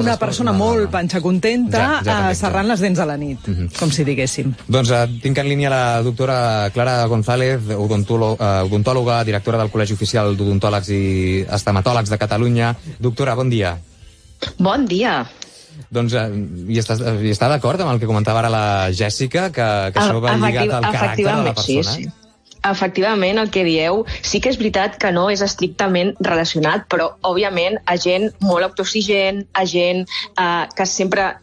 Una persona molt panxa contenta serrant les dents a la nit, com si diguéssim. Doncs tinc en línia la doctora Clara González, odontòloga, directora del Col·legi Oficial d'Odontòlegs i Estomatòlegs de Catalunya. Doctora, bon dia. Bon dia. Doncs hi està d'acord amb el que comentava ara la Jèssica, que això va lligat al caràcter de la persona? Sí. Efectivament, el que dieu, sí que és veritat que no és estrictament relacionat, però, òbviament, a gent molt autoexigent, a gent que sempre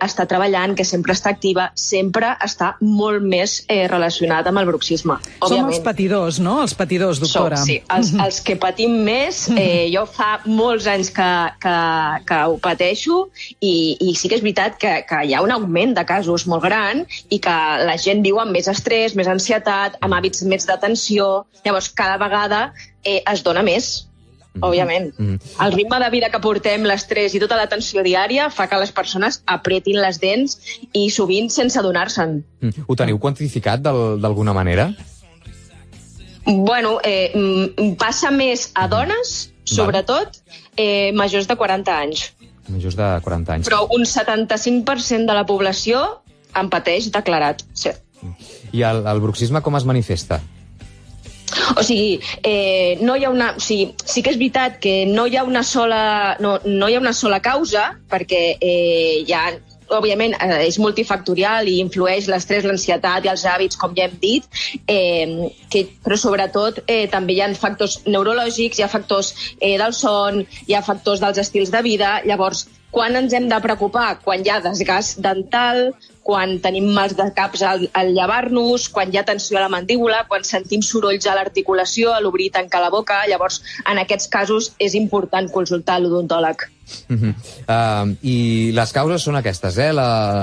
està treballant, que sempre està activa, sempre està molt més relacionat amb el bruxisme. Som els patidors, no? Els patidors, doctora. Sí, els que patim més. Jo fa molts anys que ho pateixo i sí que és veritat que hi ha un augment de casos molt gran i que la gent viu amb més estrès, més ansietat, amb hàbits més d'atenció. Llavors, cada vegada es dona més, òbviament. El ritme de vida que portem, l'estrès i tota l'atenció diària fa que les persones apretin les dents i sovint sense adonar-se'n. Ho teniu quantificat d'alguna manera? Bueno, passa més a dones, sobretot, majors de 40 anys. Majors de 40 anys. Però un 75% de la població en pateix declarat, sí. I el bruxisme com es manifesta? O sigui, no hi ha una... O sigui, sí que és veritat que no hi ha una sola causa, perquè hi ha... Òbviament, és multifactorial i influeix l'estrès, l'ansietat i els hàbits, com ja hem dit, però sobretot també hi ha factors neurològics, hi ha factors del son, hi ha factors dels estils de vida. Llavors, quan ens hem de preocupar? Quan hi ha desgast dental, quan tenim mals de caps al llevar-nos, quan hi ha tensió a la mandíbula, quan sentim sorolls a l'articulació, a l'obrir i tancar la boca. Llavors, en aquests casos, és important consultar l'odontòleg. I les causes són aquestes,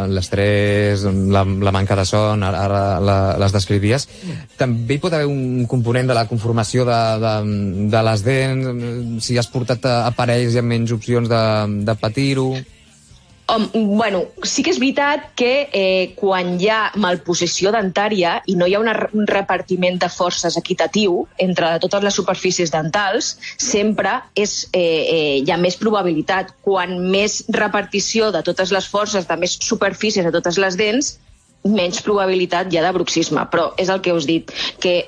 l'estrès, la manca de son, ara les descrivies. També hi pot haver un component de la conformació de les dents, si has portat aparells i amb menys opcions de patir-ho. Bueno, sí que és veritat que quan hi ha malposició dentària i no hi ha un repartiment de forces equitatiu entre totes les superfícies dentals, sempre hi ha més probabilitat. Quan més repartició de totes les forces, de més superfícies de totes les dents, menys probabilitat hi ha de bruxisme. Però és el que us dic, que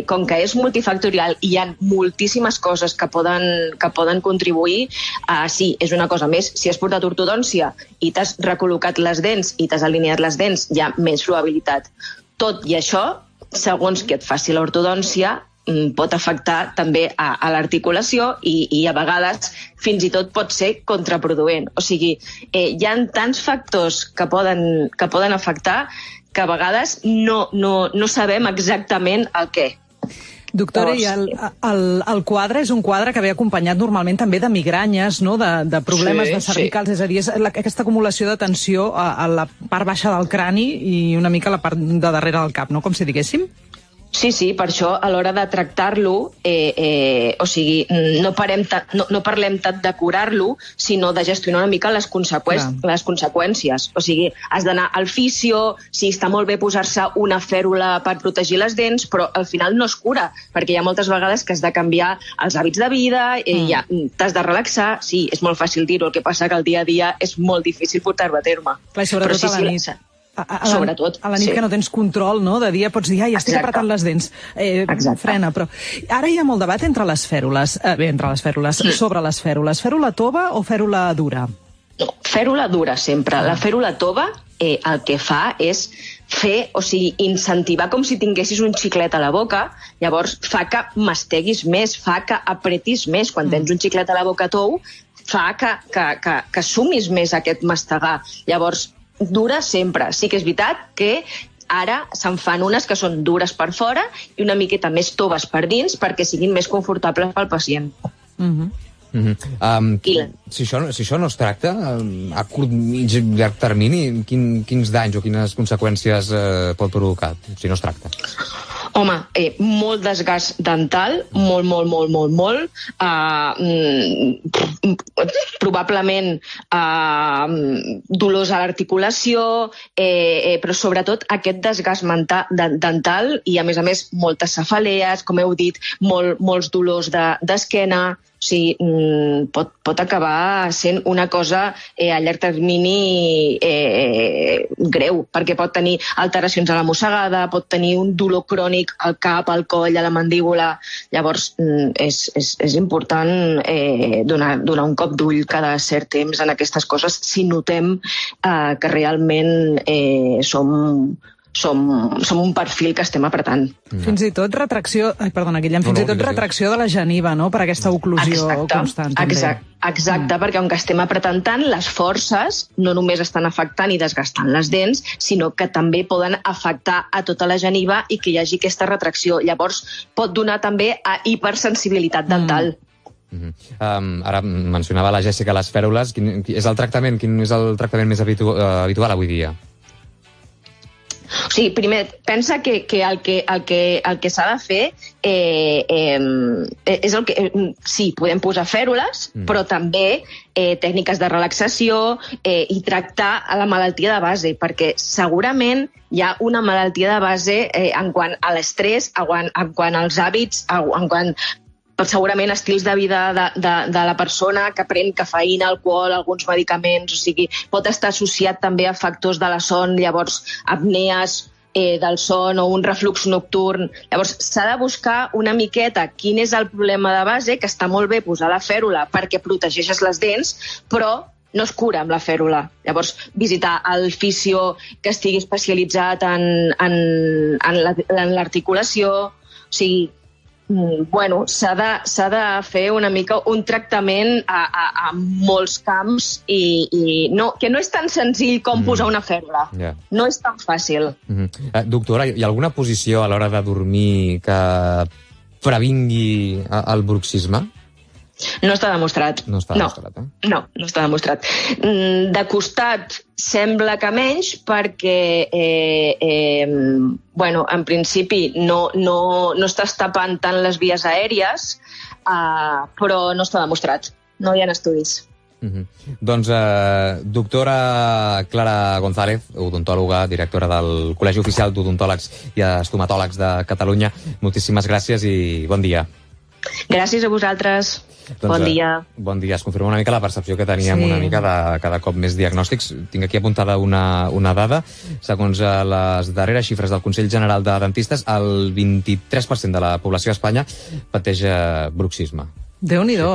com que és multifactorial i hi ha moltíssimes coses que poden contribuir, sí, és una cosa més. Si has portat ortodòncia i t'has recol·locat les dents i t'has alineat les dents, hi ha més probabilitat. Tot i això, segons que et faci l'ortodòncia, pot afectar també a l'articulació i a vegades fins i tot pot ser contraproduent. O sigui, hi ha tants factors que poden afectar que a vegades no sabem exactament el què. Doctora, i el quadre és un quadre que ve acompanyat normalment també de migranyes, no? De problemes de cervicals, és a dir, és aquesta acumulació de tensió a la part baixa del crani i una mica a la part de darrere del cap, no? Com si diguéssim. Sí, per això a l'hora de tractar-lo, o sigui, no parlem tant de curar-lo, sinó de gestionar una mica les conseqüències. O sigui, has d'anar al fisio, sí, està molt bé posar-se una fèrula per protegir les dents, però al final no es cura, perquè hi ha moltes vegades que has de canviar els hàbits de vida, t'has de relaxar, sí, és molt fàcil dir-ho, el que passa que el dia a dia és molt difícil portar-ho a terme. Clar, i sobretot a la nit. Sobretot, a la nit que no tens control, no? De dia pots dir, estic apretant les dents, frena, però ara hi ha molt debat sobre les fèrules. Fèrula tova o fèrula dura? No, fèrula dura sempre. La fèrula tova el que fa és incentivar com si tinguessis un xiclet a la boca, llavors fa que masteguis més, fa que apretis més. Quan tens un xiclet a la boca tou, fa que sumis més aquest mastegar. Llavors, dura sempre. Sí que és veritat que ara se'n fan unes que són dures per fora i una miqueta més toves per dins perquè siguin més confortables pel pacient. Si això no es tracta, a curt, mig i llarg termini, quins danys o quines conseqüències pot provocar, si no es tracta? Home, molt desgast dental, molt. probablement dolors a l'articulació, però sobretot aquest desgast dental i, a més, moltes cefalees, com heu dit, molts dolors d'esquena. O sigui, pot acabar sent una cosa a llarg termini greu, perquè pot tenir alteracions a la mossegada, pot tenir un dolor crònic al cap, al coll, a la mandíbula. Llavors, és important donar un cop d'ull cada cert temps en aquestes coses si notem que realment som un perfil que estem apretant. Fins i tot retracció... Ai, perdona, Guillem, fins i tot retracció de la geniva, no?, per aquesta oclusió constant. Exacte, perquè com que estem apretant tant, les forces no només estan afectant i desgastant les dents, sinó que també poden afectar a tota la geniva i que hi hagi aquesta retracció. Llavors, pot donar també a hipersensibilitat dental. Ara mencionava la Jèssica les fèrules. Quin és el tractament més habitual avui dia? O sigui, primer, pensa que el que s'ha de fer és el que... Sí, podem posar fèrules, però també tècniques de relaxació i tractar a la malaltia de base, perquè segurament hi ha una malaltia de base en quant a l'estrès, en quant als hàbits, en quant segurament estils de vida de la persona que pren cafeïna, alcohol, alguns medicaments, o sigui, pot estar associat també a factors de la son, llavors apnees del son o un reflux nocturn. Llavors, s'ha de buscar una miqueta quin és el problema de base, que està molt bé posar la fèrula perquè protegeixes les dents, però no es cura amb la fèrula. Llavors, visitar el fisio que estigui especialitzat en l'articulació, o sigui, s'ha de fer una mica un tractament a molts camps i que no és tan senzill com posar una fèrula. No és tan fàcil. Doctora, hi ha alguna posició a l'hora de dormir que previngui el bruxisme? No està demostrat. No està demostrat, No està demostrat. De costat sembla que menys perquè, en principi no estàs tapant tant les vies aèries, però no està demostrat. No hi ha estudis. Doncs, doctora Clara González, odontòloga, directora del Col·legi Oficial d'Odontòlegs i Estomatòlegs de Catalunya, moltíssimes gràcies i bon dia. Gràcies a vosaltres. Bon dia. Bon dia. Es confirma una mica la percepció que teníem una mica de cada cop més diagnòstics. Tinc aquí apuntada una dada. Segons les darreres xifres del Consell General de Dentistes, el 23% de la població a Espanya pateix bruxisme. Déu-n'hi-do,